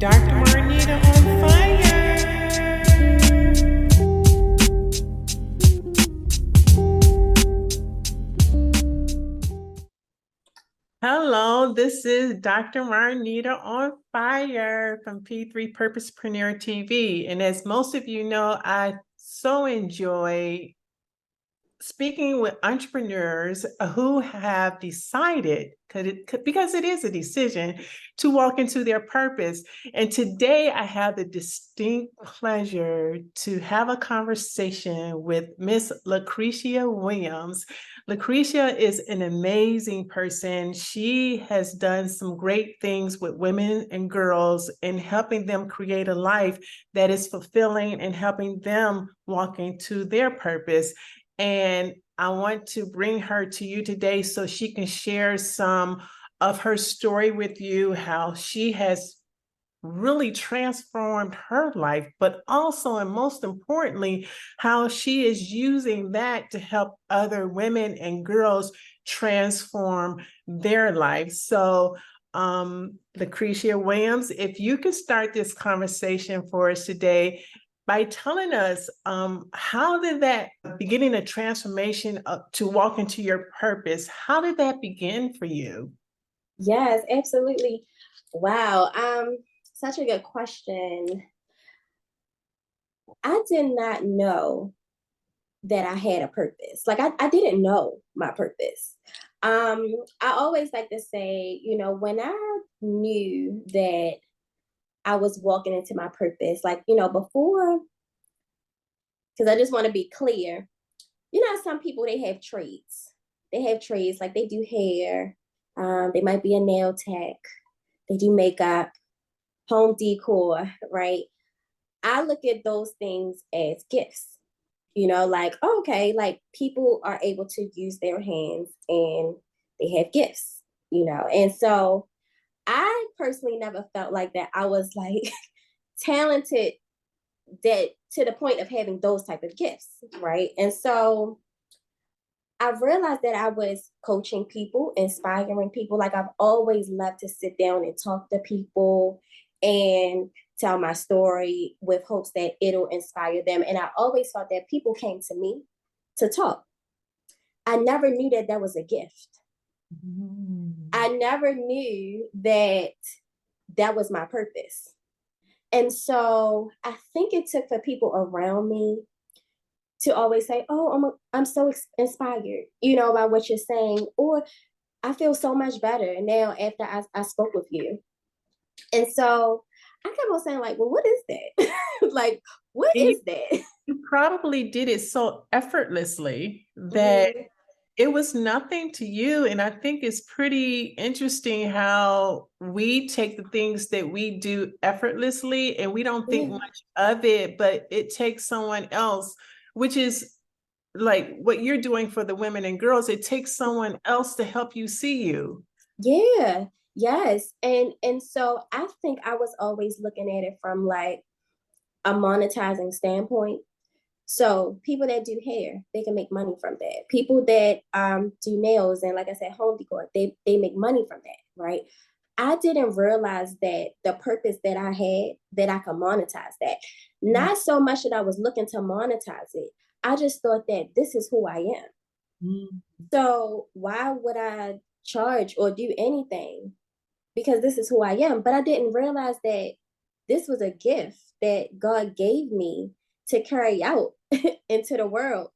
Dr. Marnita on fire. Hello, this is Dr. Marnita on fire from P3 Purposepreneur TV. And as most of you know, I so enjoy speaking with entrepreneurs who have decided, because it is a decision, to walk into their purpose. And today I have the distinct pleasure to have a conversation with Miss Lucretia Williams. Lucretia is an amazing person. She has done some great things with women and girls in helping them create a life that is fulfilling and helping them walk into their purpose. And I want to bring her to you today so she can share some of her story with you, how she has really transformed her life, but also, and most importantly, how she is using that to help other women and girls transform their lives. So, Lucretia Williams, if you could start this conversation for us today by telling us how did that beginning a transformation to walk into your purpose, how did that begin for you? Yes, absolutely. Wow. Such a good question. I did not know that I had a purpose. Like I didn't know my purpose. I always like to say, when I knew that I was walking into my purpose, like, before, because I just want to be clear, some people they have trades. They have trades like they do hair, they might be a nail tech, they do makeup, home decor, right? I look at those things as gifts, like, oh, okay, like people are able to use their hands and they have gifts, And so I personally never felt like that I was like talented that to the point of having those type of gifts, right? And so I realized that I was coaching people, inspiring people. Like I've always loved to sit down and talk to people and tell my story with hopes that it'll inspire them. And I always thought that people came to me to talk. I never knew that that was a gift. I never knew that that was my purpose. And so I think it took for people around me to always say, "Oh, I'm so inspired, by what you're saying," or "I feel so much better now after I spoke with you." And so I kept on saying, like, "Well, what is that? Like, what And is that?" you probably did it so effortlessly that Mhm. it was nothing to you. And I think it's pretty interesting how we take the things that we do effortlessly and we don't think Yeah. much of it, but it takes someone else, which is like what you're doing for the women and girls. It takes someone else to help you see you. Yeah. Yes. And so I think I was always looking at it from like a monetizing standpoint. So people that do hair, they can make money from that. People that do nails and like I said, home decor, they make money from that, right? I didn't realize that the purpose that I had, that I could monetize that. Not so much that I was looking to monetize it. I just thought that this is who I am. Mhm. So why would I charge or do anything? Because this is who I am. But I didn't realize that this was a gift that God gave me to carry out into the world.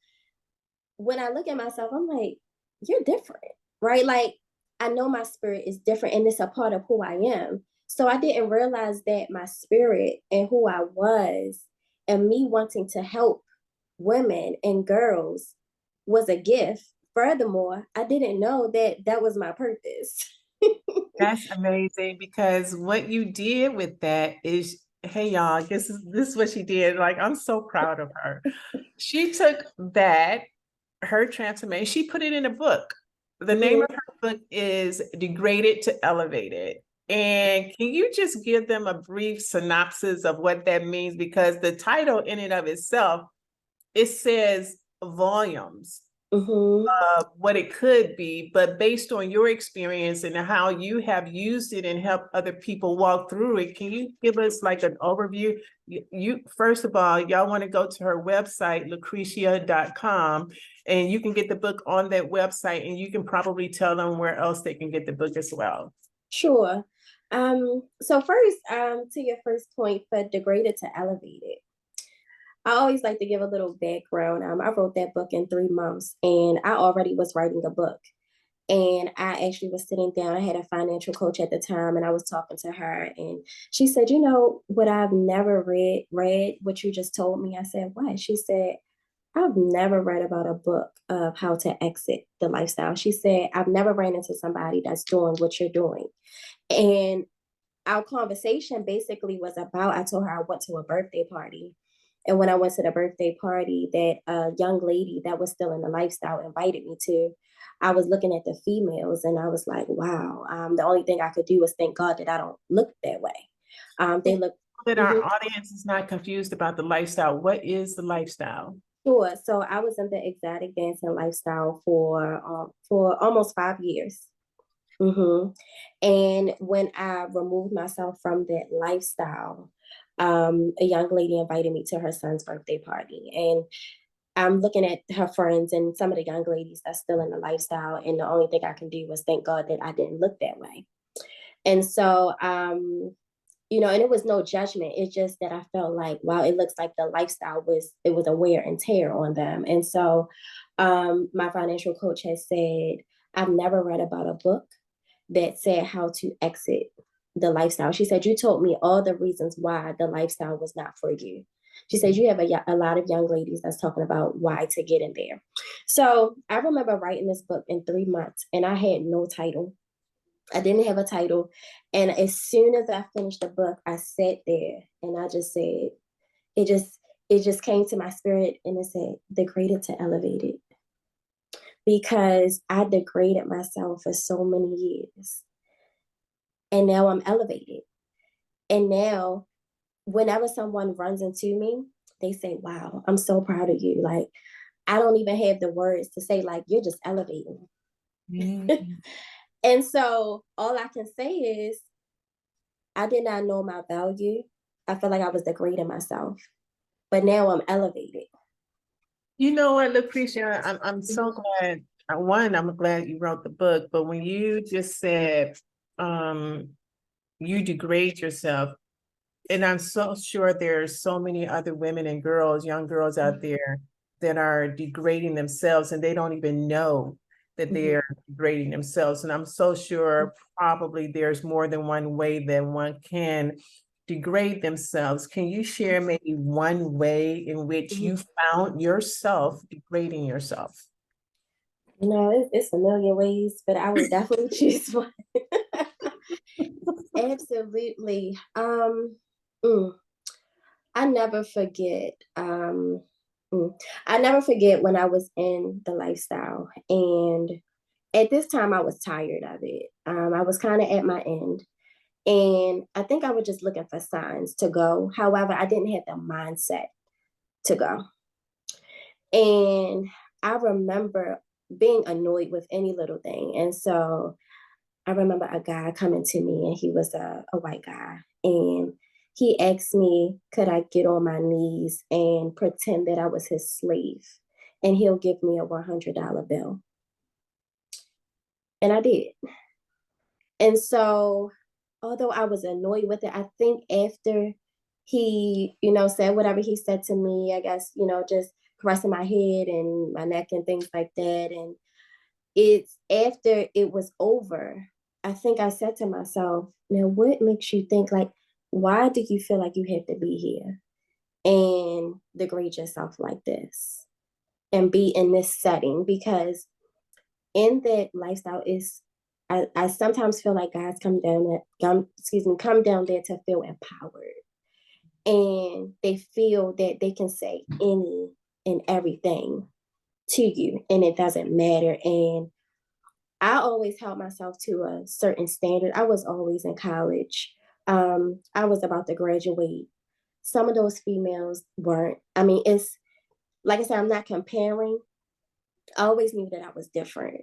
When I look at myself, I'm like, you're different, right? Like, I know my spirit is different and it's a part of who I am. So I didn't realize that my spirit and who I was and me wanting to help women and girls was a gift. Furthermore, I didn't know that that was my purpose. That's amazing because what you did with that is, hey y'all, this is what she did. Like, I'm so proud of her. She took that, her transformation, she put it in a book. The name Mhm. of her book is Degraded to Elevated. And can you just give them a brief synopsis of what that means? Because the title in and of itself, it says volumes. Mm-hmm. what it could be, but based on your experience and how you have used it and helped other people walk through it, can you give us like an overview? You first of all, y'all want to go to her website, lucretia.com, and you can get the book on that website, and you can probably tell them where else they can get the book as well. Sure. So first, to your first point for Degraded to Elevated, I always like to give a little background. I wrote that book in 3 months, and I already was writing a book. And I actually was sitting down. I had a financial coach at the time, and I was talking to her, and she said, "You know what? I've never read what you just told me." I said, "What?" She said, "I've never read about a book of how to exit the lifestyle." She said, "I've never ran into somebody that's doing what you're doing." And our conversation basically was about, I told her I went to a birthday party. And when I went to the birthday party that a young lady that was still in the lifestyle invited me to, I was looking at the females and I was like, wow, the only thing I could do was thank God that I don't look that way. They look. That our Mhm. audience is not confused about the lifestyle. What is the lifestyle? Sure. So I was in the exotic dancing lifestyle for almost 5 years. Mm-hmm. And when I removed myself from that lifestyle, a young lady invited me to her son's birthday party. And I'm looking at her friends and some of the young ladies that's still in the lifestyle. And the only thing I can do was thank God that I didn't look that way. And so, and it was no judgment. It's just that I felt like, wow, it looks like the lifestyle it was a wear and tear on them. And so my financial coach has said, I've never read about a book that said how to exit the lifestyle. She said, you told me all the reasons why the lifestyle was not for you. She said, you have a lot of young ladies that's talking about why to get in there. So I remember writing this book in 3 months and I had no title. I didn't have a title. And as soon as I finished the book, I sat there and I just said, it just it just came to my spirit and it said, degraded to elevated. Because I degraded myself for so many years. And now I'm elevated. And now, whenever someone runs into me, they say, wow, I'm so proud of you. Like, I don't even have the words to say, like, you're just elevating. Mm. And so, all I can say is, I did not know my value. I felt like I was degrading myself, but now I'm elevated. You know what, Lucretia, I'm so Mhm. glad. One, I'm glad you wrote the book, but when you just said um you degrade yourself, and I'm so sure there's so many other women and girls, young girls out there that are degrading themselves and they don't even know that Mhm. they're degrading themselves. And I'm so sure probably there's more than one way that one can degrade themselves. Can you share maybe one way in which Mhm. you found yourself degrading yourself? It's a million ways, but I would definitely choose one. Absolutely. Mm, I never forget. Mm, I never forget when I was in the lifestyle, and at this time I was tired of it. I was kind of at my end, and I think I was just looking for signs to go. However, I didn't have the mindset to go, and I remember being annoyed with any little thing, and so I remember a guy coming to me and he was a white guy. And he asked me, could I get on my knees and pretend that I was his slave? And he'll give me a $100 bill. And I did. And so, although I was annoyed with it, I think after he, said whatever he said to me, I guess, just caressing my head and my neck and things like that. And it's after it was over, I think I said to myself, now what makes you think like, why do you feel like you have to be here and degrade yourself like this and be in this setting? Because in that lifestyle is I sometimes feel like guys come down there to feel empowered. And they feel that they can say any and everything to you and it doesn't matter. And I always held myself to a certain standard. I was always in college. I was about to graduate. Some of those females weren't. I mean, it's like I said, I'm not comparing, I always knew that I was different.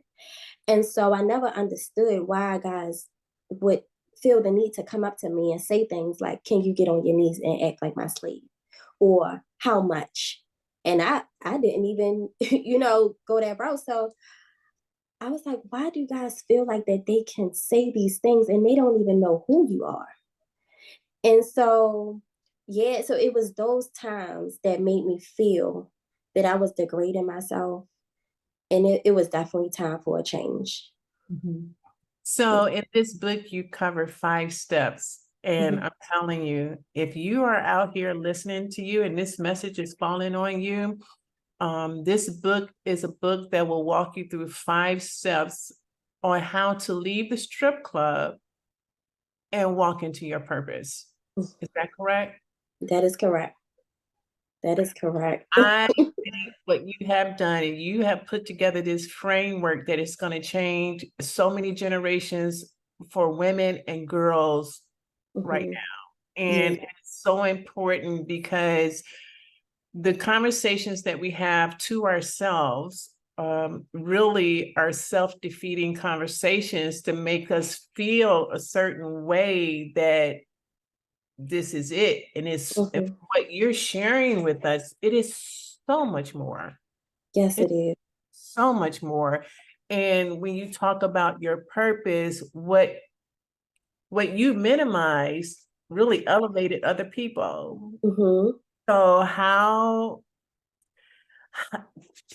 And so I never understood why guys would feel the need to come up to me and say things like, can you get on your knees and act like my slave? Or how much? And I didn't even, go that route. So I was like, why do guys feel like that they can say these things and they don't even know who you are? And so, yeah, so it was those times that made me feel that I was degrading myself. And it was definitely time for a change. Mhm. So in this book, you cover 5 steps. And Mhm. I'm telling you, if you are out here listening to you and this message is falling on you, this book is a book that will walk you through 5 steps on how to leave the strip club and walk into your purpose. Is that correct? That is correct. That is correct. I think what you have done, and you have put together this framework that is going to change so many generations for women and girls right Mhm. now. Yeah. And it's so important because the conversations that we have to ourselves really are self-defeating conversations to make us feel a certain way that this is it. And it's Mhm. what you're sharing with us, it is so much more. Yes, It's it is. so much more. And when you talk about your purpose, what you minimized really elevated other people. Mhm. So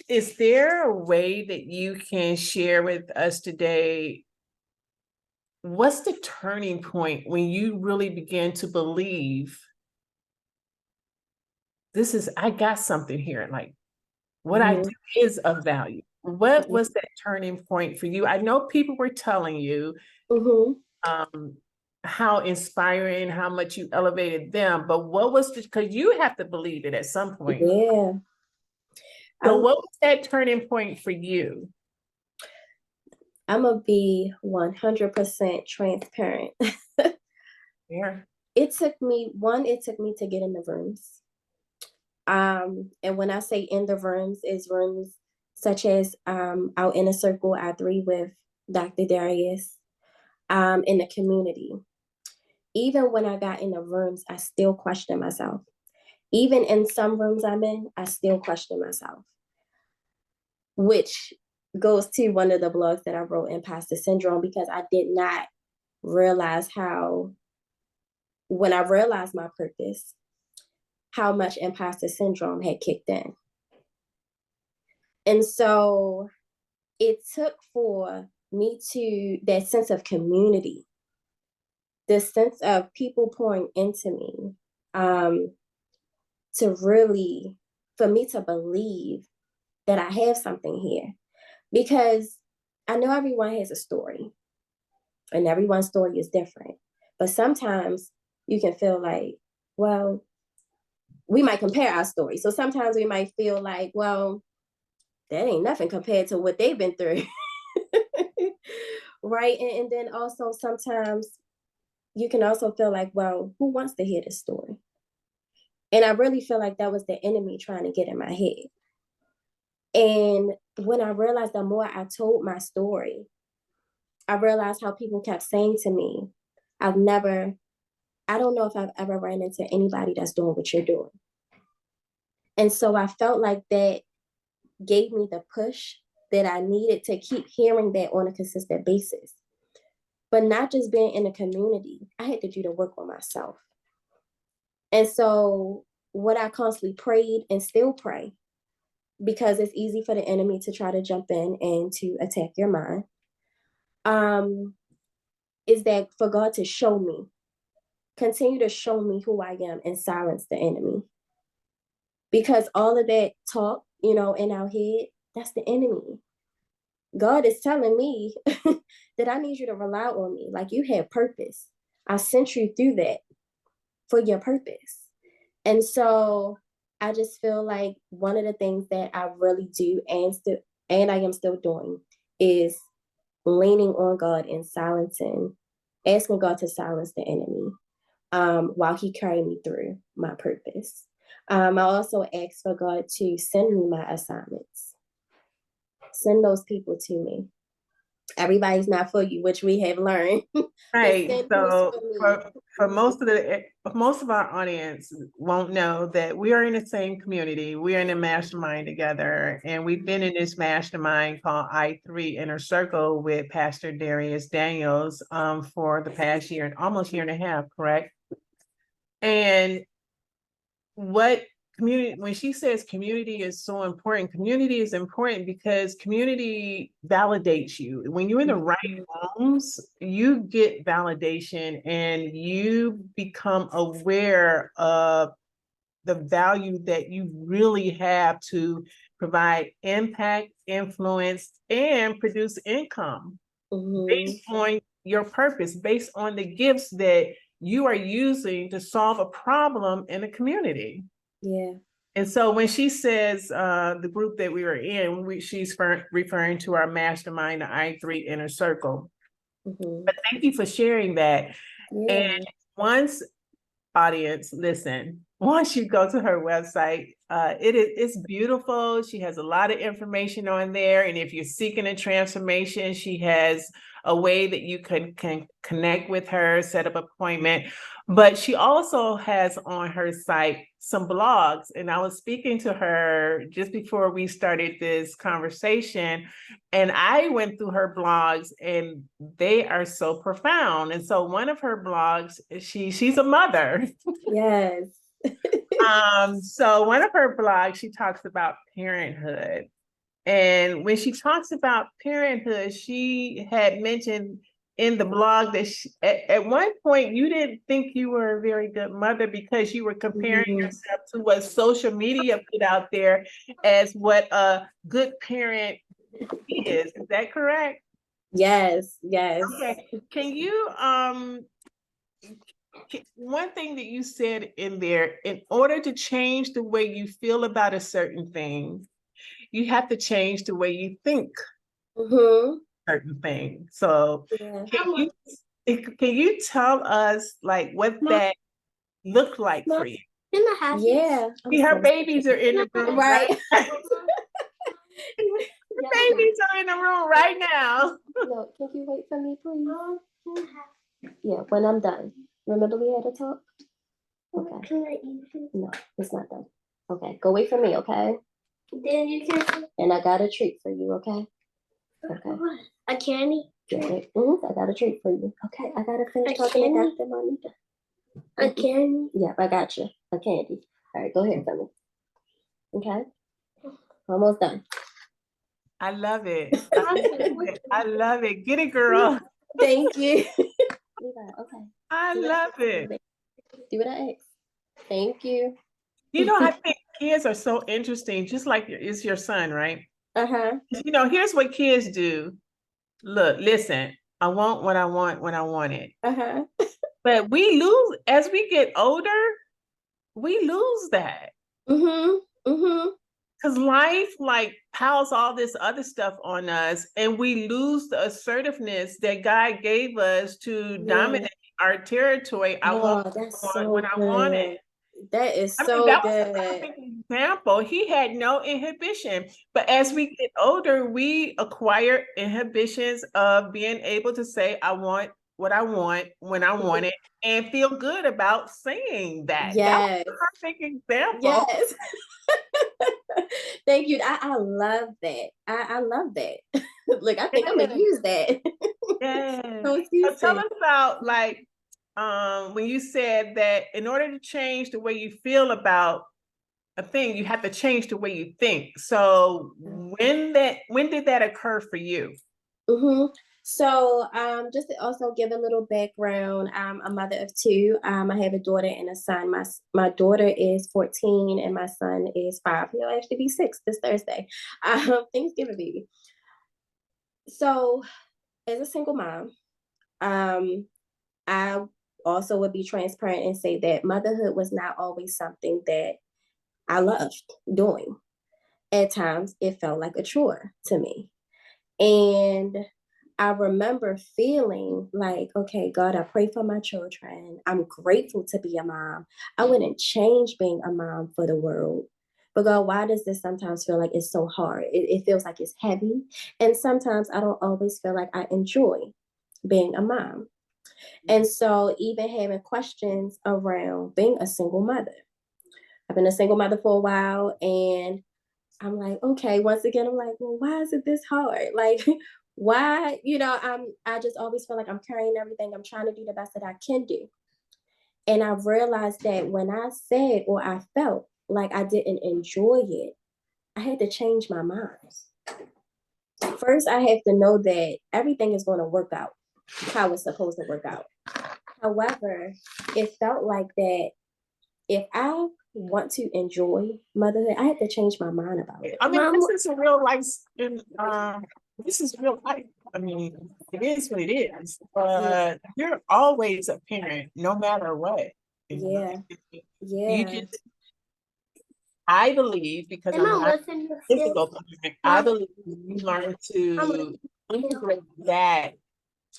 is there a way that you can share with us today? What's the turning point when you really begin to believe I got something here? Like what I Mhm. do is of value. What was that turning point for you? I know people were telling you Mhm. um, how inspiring, how much you elevated them, but what was because you have to believe it at some point. Yeah. So I'm what was that turning point for you? I'm gonna be 100% transparent. Yeah. It took me to get in the rooms. And when I say in the rooms, is rooms such as our inner circle, our three with Dr. Darius, in the community. Even when I got in the rooms, I still question myself. Even in some rooms I'm in, I still question myself, which goes to one of the blogs that I wrote, Imposter Syndrome, because I did not realize when I realized my purpose, how much imposter syndrome had kicked in. And so it took for me to that sense of community, this sense of people pouring into me, um, to really, for me to believe that I have something here. Because I know everyone has a story and everyone's story is different. But sometimes you can feel like, well, we might compare our stories. So sometimes we might feel like, well, that ain't nothing compared to what they've been through. Right. And then also sometimes you can also feel like, well, who wants to hear this story? And I really feel like that was the enemy trying to get in my head. And when I realized the more I told my story, I realized how people kept saying to me, I've never, I don't know if I've ever ran into anybody that's doing what you're doing. And so I felt like that gave me the push that I needed to keep hearing that on a consistent basis. But not just being in the community, I had to do the work on myself. And so what I constantly prayed and still pray, because it's easy for the enemy to try to jump in and to attack your mind, um, is that for God to show me, continue to show me who I am and silence the enemy. Because all of that talk, in our head, that's the enemy. God is telling me that I need you to rely on me. Like you have purpose. I sent you through that for your purpose. And so I just feel like one of the things that I really do and I am still doing is leaning on God and asking God to silence the enemy, while He carried me through my purpose. I also ask for God to send me my assignments. send those people to me. Everybody's not for you, which we have learned. Right. Send who's So me. for most of our audience won't know that we are in the same community. We are in a mastermind together, and we've been in this mastermind called I3 Inner Circle with Pastor Darius Daniels for the past year and almost year and a half, correct? And what community, when she says community is so important, community is important because community validates you. When you're in the right rooms, you get validation and you become aware of the value that you really have to provide impact, influence, and produce income based on your purpose, based on the gifts that you are using to solve a problem in the community. Yeah. And so when she says the group that we were in, she's referring to our mastermind, the I3 Inner Circle. But thank you for sharing that. Yeah. And once audience, listen, once you go to her website, it's beautiful. She has a lot of information on there. And if you're seeking a transformation, she has a way that you can connect with her, set up an appointment. But she also has on her site some blogs. And I was speaking to her just before we started this conversation. And I went through her blogs and they are so profound. And so one of her blogs, she's a mother. Yes. So one of her blogs, she talks about parenthood. And when she talks about parenthood, she had mentioned in the blog that at one point you didn't think you were a very good mother because you were comparing yourself to what social media put out there as what a good parent is. Is that correct? Yes, yes. Okay. Can you one thing that you said in there, in order to change the way you feel about a certain thing, you have to change the way you think certain thing. So Yeah. can you tell us like what that looked like for you? Yeah. See, her babies are in the room, Right. The babies are in the room right now. No, can you wait for me, please? Yeah, when I'm done. Remember we had a talk? Okay. No, it's not done. Okay, go wait for me, okay? Then you can. And I got a treat for you, okay? Okay. A candy? Yeah, I got a treat for you. Okay, I gotta finish talking to Dr. Marnita. A candy? Yeah, I got you. A candy. All right, go ahead for me. Okay? Almost done. I love it. I love it. Get it, girl. Thank you. Okay. I love it. Do what I asked. Thank you. You know, I think kids are so interesting, just like it's your son, right? You know, here's what kids do. Look, listen, I want what I want when I want it. But we lose, as we get older, we lose that. Because life like piles all this other stuff on us, and we lose the assertiveness that God gave us to dominate our territory. I want what I wanted. That is I mean, so that was a good. perfect example. He had no inhibition. But as we get older, we acquire inhibitions of being able to say, I want what I want when I want it, and feel good about saying that. That Yes. was a perfect example. Yes. Thank you. I love that. I love that. Look, I think I'm gonna use that. Yeah. So So tell us about like when you said that in order to change the way you feel about a thing, you have to change the way you think. So when did that occur for you? So just to also give a little background, I'm a mother of two. I have a daughter and a son. My daughter is 14 and my son is 5. He'll actually be 6 this Thursday. Thanksgiving baby. So as a single mom, I also would be transparent and say that motherhood was not always something that I loved doing. At times, it felt like a chore to me. And I remember feeling like, okay, God, I pray for my children. I'm grateful to be a mom. I wouldn't change being a mom for the world. But God, why does this sometimes feel like it's so hard? It feels like it's heavy. And sometimes I don't always feel like I enjoy being a mom. And so even having questions around being a single mother. I've been a single mother for a while, and I'm like, okay, once again, I'm like, well, why is it this hard? Like, why, I just always feel like I'm carrying everything. I'm trying to do the best that I can do. And I've realized that when I said or I felt like I didn't enjoy it, I had to change my mind. First, I have to know that everything is going to work out how it's supposed to work out. However, it felt like that if I want to enjoy motherhood, I have to change my mind about it. I mean, this is a real life. This is real life. I mean, it is what it is. But you're always a parent, no matter what. Yeah. You Yeah. just, I believe, because I'm not a physical parent, I believe you learn to integrate that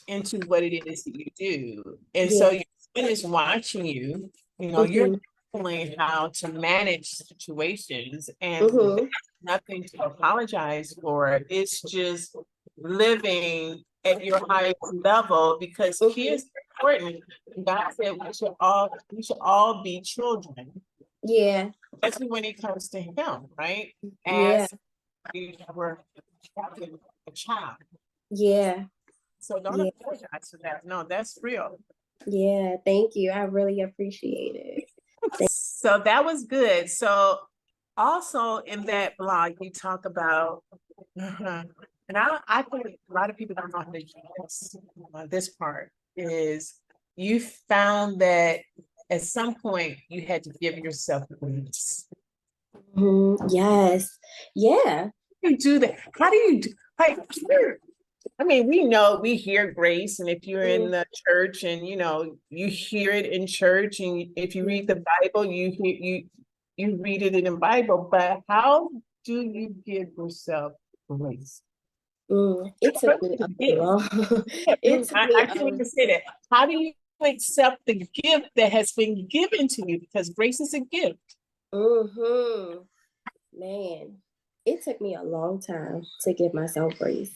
into what it is that you do. And so Yeah. your son is watching you, you're Mhm. learning how to manage situations, and Mhm. nothing to apologize for. It's just living at your highest level, because kids are important. God said we should all be children, Yeah. especially when it comes to him, right? Yeah. As we were a child. Yeah. So don't Yeah. apologize for that. No, that's real. Yeah. Thank you. I really appreciate it. So that was good. So also in that blog, you talk about, and I think a lot of people don't know how to do this part is you found that at some point you had to give yourself grace. Yes. Yeah. You do that. How do you do, like, I mean, we know we hear grace, and if you're in Mhm. the church and you hear it in church, and if you read the Bible, you read it in the Bible. But how do you give yourself grace? It took me a long. It took me I can't even say that. How do you accept the gift that has been given to you? Because grace is a gift. Mhm. Man, it took me a long time to give myself grace.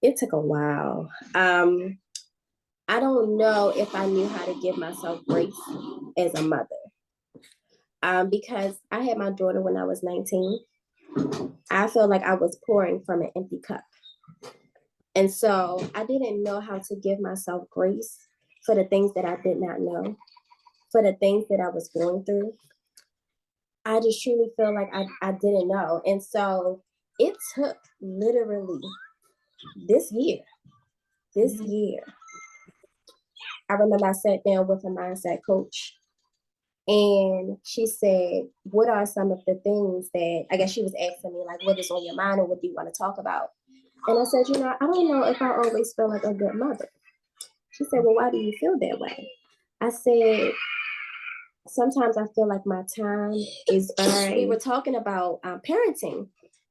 It took a while. I don't know if I knew how to give myself grace as a mother. Because I had my daughter when I was 19. I felt like I was pouring from an empty cup. And so I didn't know how to give myself grace for the things that I did not know, for the things that I was going through. I just truly feel like I didn't know. And so it took literally this year, this year. I remember I sat down with a mindset coach, and she said, what are some of the things that, I guess she was asking me, like, what is on your mind or what do you want to talk about? And I said, I don't know if I always feel like a good mother. She said, well, why do you feel that way? I said, sometimes I feel like my time is burned. We were talking about parenting,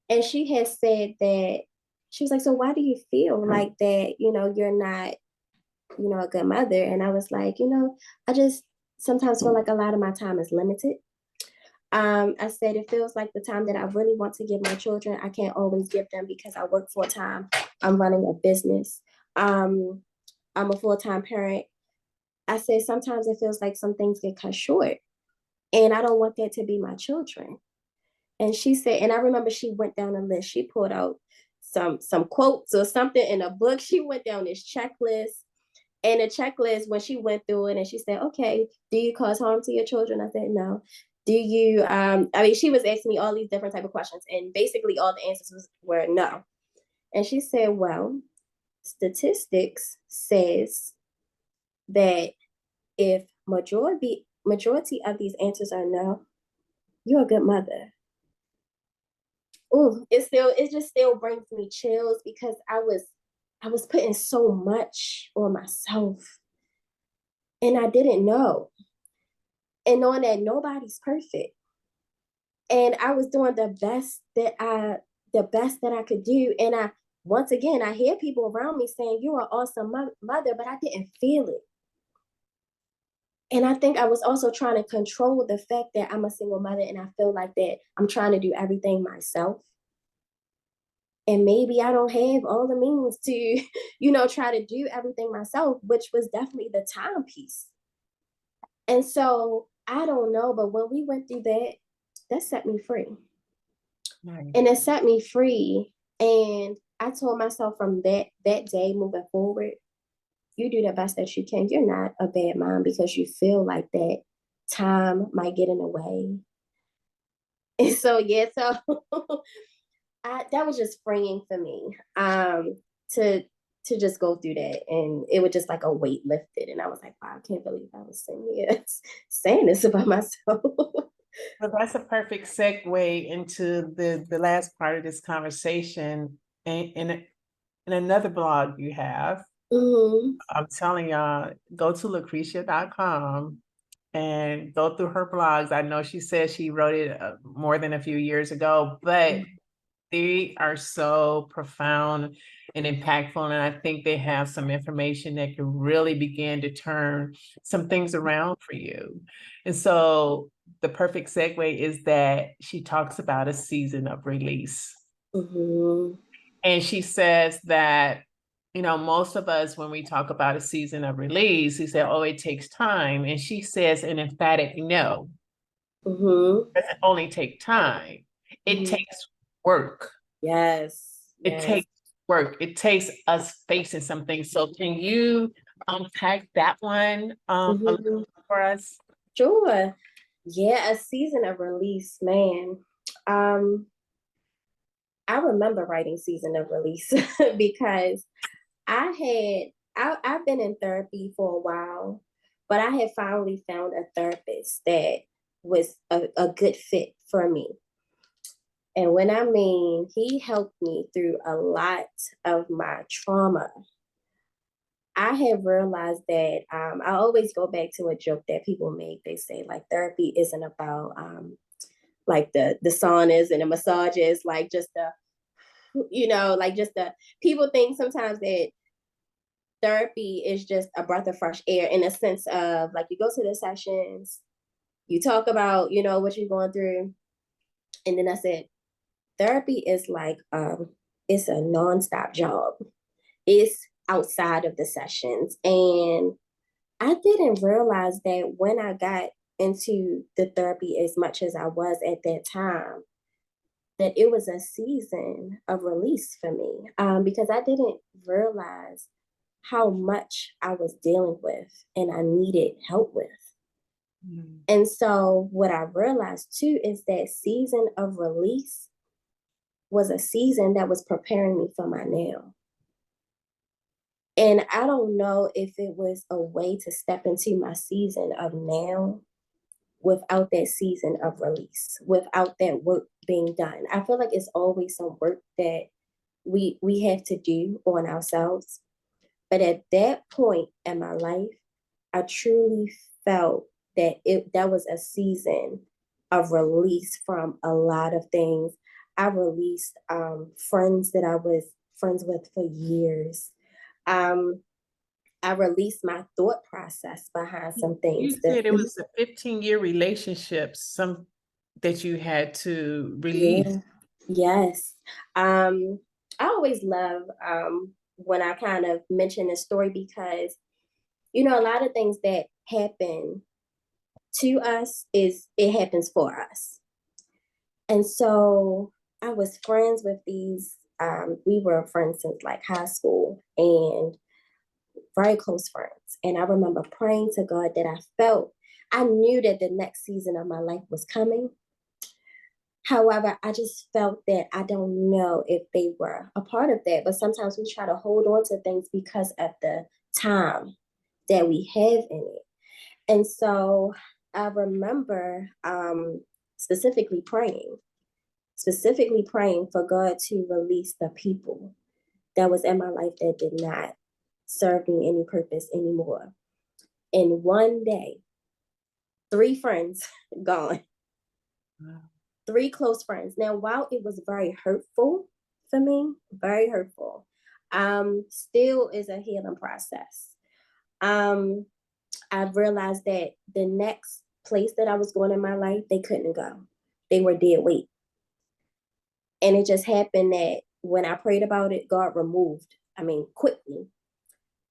and she has said that, she was like, so why do you feel like that, you're not, a good mother? And I was like, I just sometimes feel like a lot of my time is limited. I said it feels like the time that I really want to give my children, I can't always give them because I work full time. I'm running a business. I'm a full time parent. I said sometimes it feels like some things get cut short, and I don't want that to be my children. And she said, and I remember she went down a list. She pulled out some quotes or something in a book. She went down this checklist. And the checklist, when she went through it, and she said, okay, do you cause harm to your children? I said, no. Do you, she was asking me all these different type of questions, and basically all the answers were no. And she said, well, statistics says that if majority of these answers are no, you're a good mother. Ooh, it just still brings me chills because I was putting so much on myself, and I didn't know. And knowing that nobody's perfect. And I was doing the best that I could do. And once again, I hear people around me saying, you're an awesome mother, but I didn't feel it. And I think I was also trying to control the fact that I'm a single mother and I feel like that I'm trying to do everything myself. And maybe I don't have all the means to, try to do everything myself, which was definitely the timepiece. And so I don't know, but when we went through that, that set me free. Right. And it set me free. And I told myself from that day moving forward, you do the best that you can. You're not a bad mom because you feel like that time might get in the way. And so yeah, so that was just freeing for me. To just go through that, and it was just like a weight lifted, and I was like, wow, I can't believe I was saying this about myself. Well, that's a perfect segue into the last part of this conversation. In another blog you have, Hmm. I'm telling y'all, go to lucretia.com and go through her blogs. I know she says she wrote it more than a few years ago, but they are so profound and impactful. And I think they have some information that can really begin to turn some things around for you. And so the perfect segue is that she talks about a season of release. Hmm. And she says that, most of us, when we talk about a season of release, we say, oh, it takes time. And she says an emphatic no. Hmm. It doesn't only take time, it Hmm. takes work. Yes, It yes. takes work. It takes us facing something. So can you unpack that one a little Hmm. for us? Sure. Yeah, a season of release, man. Um, I remember writing season of release because I've been in therapy for a while, but I had finally found a therapist that was a good fit for me. And when I mean he helped me through a lot of my trauma, I have realized that I always go back to a joke that people make. They say like therapy isn't about like the saunas and the massages, like just the like just the people think sometimes that therapy is just a breath of fresh air in a sense of like you go to the sessions, you talk about, what you're going through. And then I said, therapy is like, it's a nonstop job. It's outside of the sessions. And I didn't realize that when I got into the therapy as much as I was at that time, that it was a season of release for me because I didn't realize how much I was dealing with and I needed help with. Mm. And so, what I realized too is that season of release was a season that was preparing me for my now. And I don't know if it was a way to step into my season of now without that season of release, without that work being done. I feel like it's always some work that we have to do on ourselves. But at that point in my life, I truly felt that that was a season of release from a lot of things. I released friends that I was friends with for years. Um, I released my thought process behind some You things. said it was a 15-year relationship, some that you had to release. Yeah, yes. I always love when I kind of mention this story because a lot of things that happen to us is it happens for us. And so I was friends with these, we were friends since like high school and very close friends. And I remember praying to God that I knew that the next season of my life was coming. However, I just felt that I don't know if they were a part of that. But sometimes we try to hold on to things because of the time that we have in it. And so I remember specifically praying for God to release the people that was in my life that did not serve me any purpose anymore. And one day, three friends gone, three close friends. Now, while it was very hurtful for me, very hurtful, still is a healing process. Um, I realized that the next place that I was going in my life, they couldn't go. They were dead weight. And it just happened that when I prayed about it, God removed, quickly.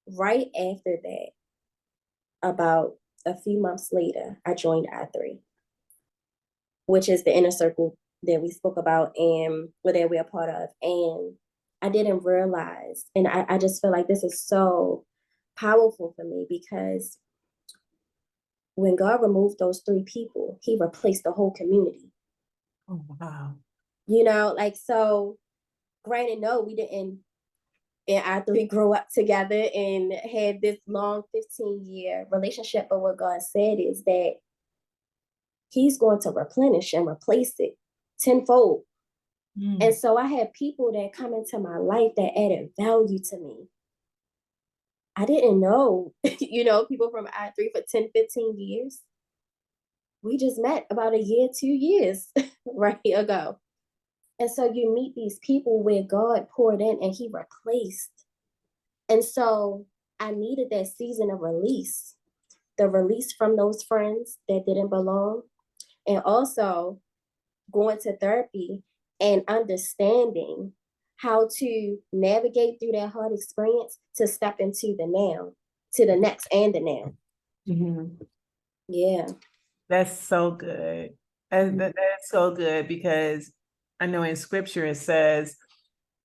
Right after that, about a few months later, I joined I3, which is the inner circle that we spoke about and that we're a part of. And I didn't realize, and I just feel like this is so powerful for me, because when God removed those three people, he replaced the whole community. Oh, wow. Like, so granted, no, we didn't and I3 grow up together and had this long 15-year relationship. But what God said is that he's going to replenish and replace it tenfold. And so I had people that come into my life that added value to me. I didn't know, people from I3 for 10, 15 years. We just met about a year, 2 years right ago. And so you meet these people where God poured in and he replaced. And so I needed that season of release, the release from those friends that didn't belong, and also going to therapy and understanding how to navigate through that hard experience to step into the now, to the next and the now. Mm-hmm. Yeah. That's so good. That's so good, because I know in scripture it says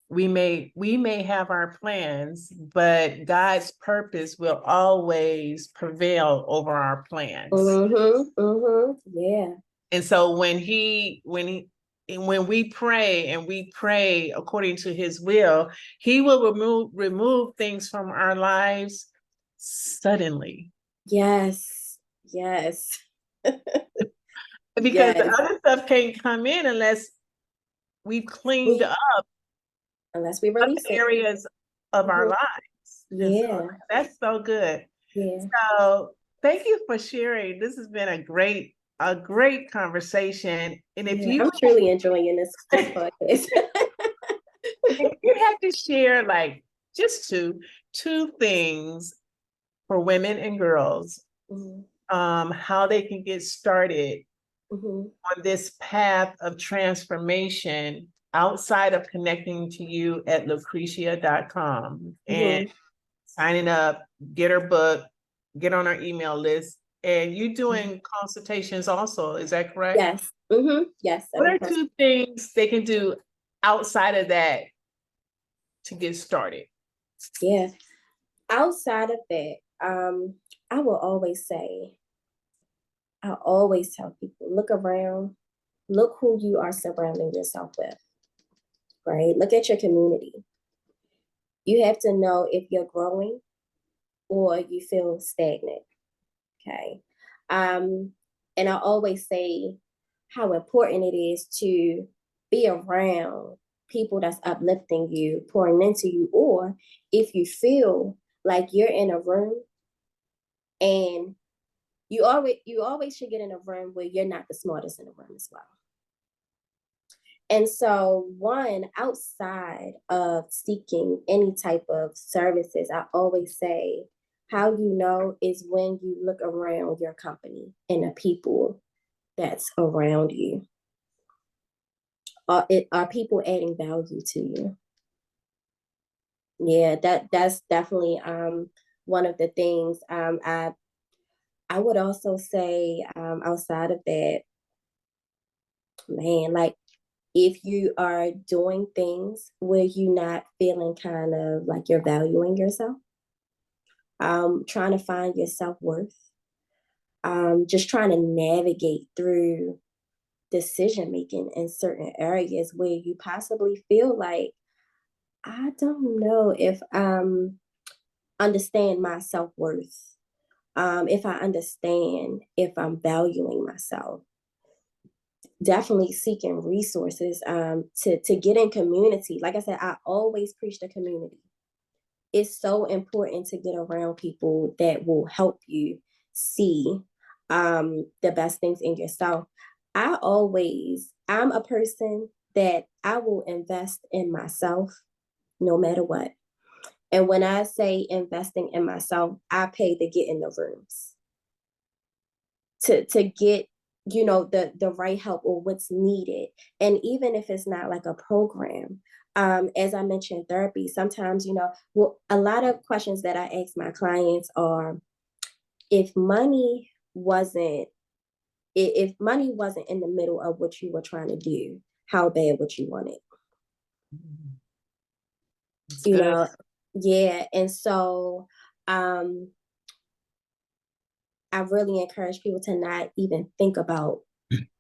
we may have our plans, but God's purpose will always prevail over our plans. Yeah. And so when we pray and we pray according to his will, he will remove things from our lives suddenly. Yes. Yes. Because the other stuff can't come in unless we've cleaned up unless we release it. areas of our lives. Yeah. So that's so good. Yeah. So thank you for sharing. This has been a great conversation. And if you I'm truly enjoying this podcast. if you had to share like just two things for women and girls, how they can get started on this path of transformation outside of connecting to you at lucretia.com and signing up, get her book, get on our email list. And you doing consultations also, is that correct? Yes. Yes. What are two things they can do outside of that to get started? Yeah. Outside of that, I will always say, I always tell people, look around, look who you are surrounding yourself with, right? Look at your community. You have to know if you're growing or you feel stagnant. Okay. And I always say how important it is to be around people that's uplifting you, pouring into you, or if you feel like you're in a room and you always should get in a room where you're not the smartest in the room as well. And so, one, outside of seeking any type of services, I always say, how you know is when you look around your company and the people that's around you. Are people adding value to you? Yeah, that's definitely one of the things. I would also say outside of that, man, like if you are doing things where you're not feeling kind of like you're valuing yourself, trying to find your self-worth, just trying to navigate through decision making in certain areas where you possibly feel like, I don't know if understand my self-worth, if I understand if I'm valuing myself. Definitely seeking resources to get in community. Like I said, I always preach the community. It's so important to get around people that will help you see the best things in yourself. I'm a person that I will invest in myself no matter what. And when I say investing in myself, I pay to get in the rooms. to get, you know, the right help or what's needed. And even if it's not like a program, as I mentioned, therapy, sometimes, you know, well, a lot of questions that I ask my clients are, if money wasn't if money wasn't in the middle of what you were trying to do, how bad would you want it? It's You good. know, yeah. And so um I really encourage people to not even think about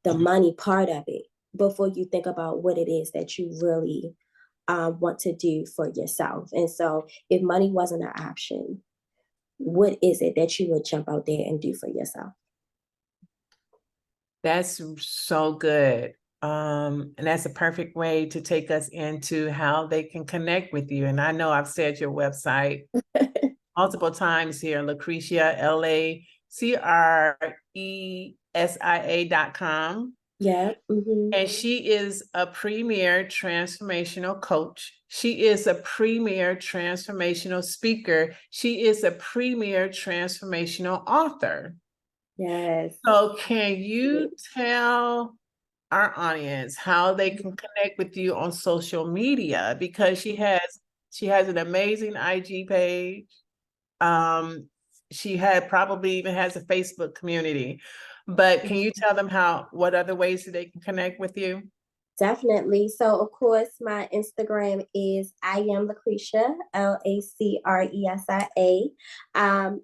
the money part of it before you think about what it is that you really want to do for yourself. And so, if money wasn't an option, what is it that you would jump out there and do for yourself? That's so good. And that's a perfect way to take us into how they can connect with you. And I know I've said your website multiple times here, Lucretia, LACRESIA.com. Yeah. Mm-hmm. And she is a premier transformational coach. She is a premier transformational speaker. She is a premier transformational author. Yes. So, can you tell our audience how they can connect with you on social media? Because she has an amazing IG page. Um, she probably even has a Facebook community. But can you tell them what other ways that they can connect with you? Definitely. So, of course, my Instagram is I am Lucretia, LACRESIA.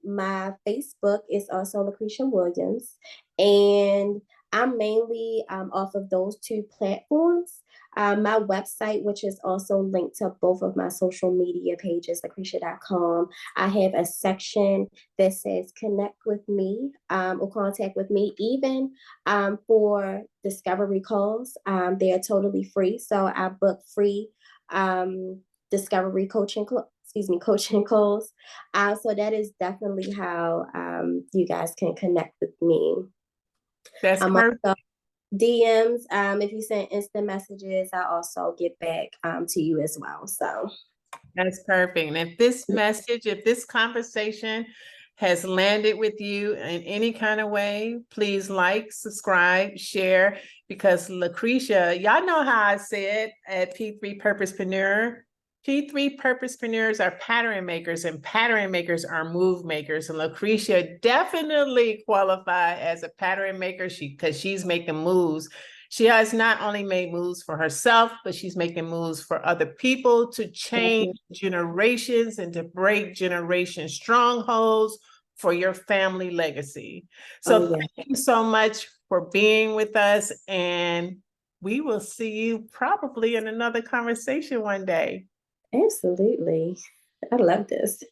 My Facebook is also Lucretia Williams. And I'm mainly off of those two platforms. My website, which is also linked to both of my social media pages, lucretia.com, I have a section that says connect with me or contact with me, even for discovery calls. They are totally free. So I book free discovery coaching calls. So that is definitely how you guys can connect with me. That's I'm perfect. also DMs. If you send instant messages, I also get back to you as well. So That's perfect. And if this conversation has landed with you in any kind of way, please like, subscribe, share, because Lucretia, y'all know how I said at P3 Purposepreneur, P3 Purposepreneurs are pattern makers and pattern makers are move makers. And Lucretia definitely qualified as a pattern maker because she's making moves. She has not only made moves for herself, but she's making moves for other people to change generations and to break generation strongholds for your family legacy. oh So yeah, thank you so much for being with us, and we will see you probably in another conversation one day. absolutely. I love this.